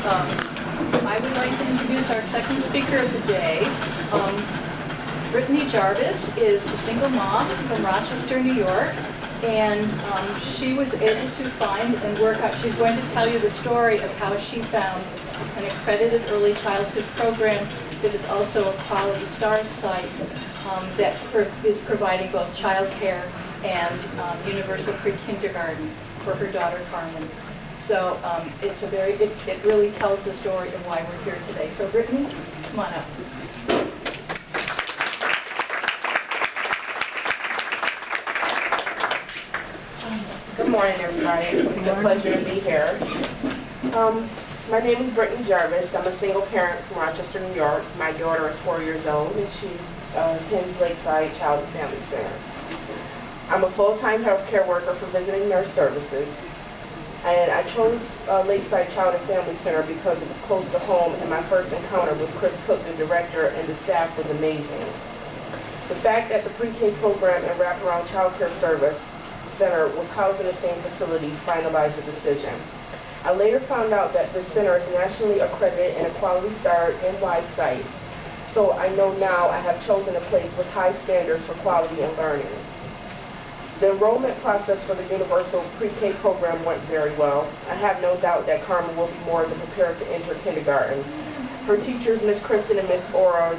I would like to introduce our second speaker of the day. Brittany Jarvis is a single mom from Rochester, New York, and she was able to find and work out. She's going to tell you the story of how she found an accredited early childhood program that is also a Quality Stars site that is providing both child care and universal pre-kindergarten for her daughter Carmen. So it really tells the story of why we're here today. So Brittany, come on up. Good morning, everybody. It's a pleasure to be here. My name is Brittany Jarvis. I'm a single parent from Rochester, New York. My daughter is 4 years old, and she attends Lakeside Child and Family Center. I'm a full-time healthcare worker for Visiting Nurse Services, and I chose Lakeside Child and Family Center because it was close to home, and my first encounter with Chris Cook, the director, and the staff was amazing. The fact that the pre-K program and wraparound child care service center was housed in the same facility finalized the decision. I later found out that the center is nationally accredited and a Quality Star NY site, so I know now I have chosen a place with high standards for quality and learning. The enrollment process for the universal pre-K program went very well. I have no doubt that Carmen will be more than prepared to enter kindergarten. Her teachers, Miss Kristen and Miss Aura,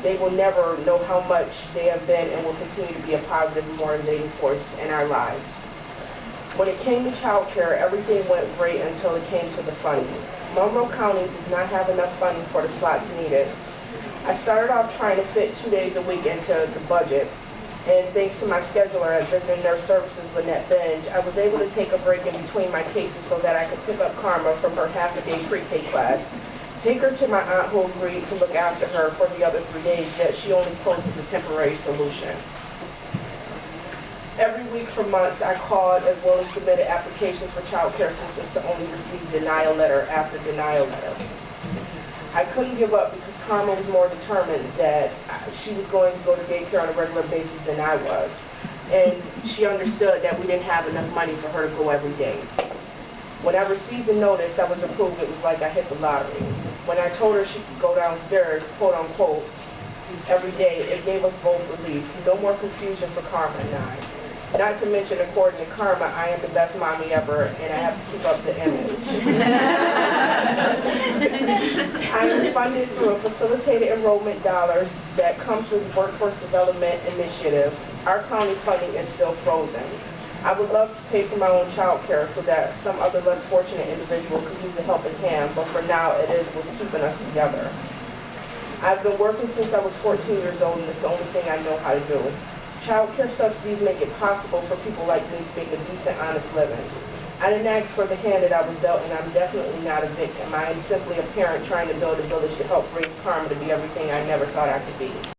they will never know how much they have been and will continue to be a positive and motivating force in our lives. When it came to child care, everything went great until it came to the funding. Monroe County does not have enough funding for the slots needed. I started off trying to fit 2 days a week into the budget, and thanks to my scheduler at Visiting Nurse Services, Lynette Benj, I was able to take a break in between my cases so that I could pick up Karma from her half-a-day pre-K class, take her to my aunt who agreed to look after her for the other 3 days, yet she only poses a temporary solution. Every week for months, I called as well as submitted applications for child care assistance to only receive denial letter after denial letter. I couldn't give up because Karma was more determined that she was going to go to daycare on a regular basis than I was. And she understood that we didn't have enough money for her to go every day. When I received the notice that was approved, it was like I hit the lottery. When I told her she could go downstairs, quote unquote, every day, it gave us both relief. No more confusion for Karma and I. Not to mention, according to Karma, I am the best mommy ever, and I have to keep up the image. I am funded through a facilitated enrollment dollars that comes through the Workforce Development Initiative. Our county funding is still frozen. I would love to pay for my own child care so that some other less fortunate individual could use a helping hand, but for now it is what's keeping us together. I've been working since I was 14 years old, and it's the only thing I know how to do. Child care subsidies make it possible for people like me to make a decent, honest living. I didn't ask for the hand that I was dealt, and I'm definitely not a victim. I am simply a parent trying to build a village to help raise Karma to be everything I never thought I could be.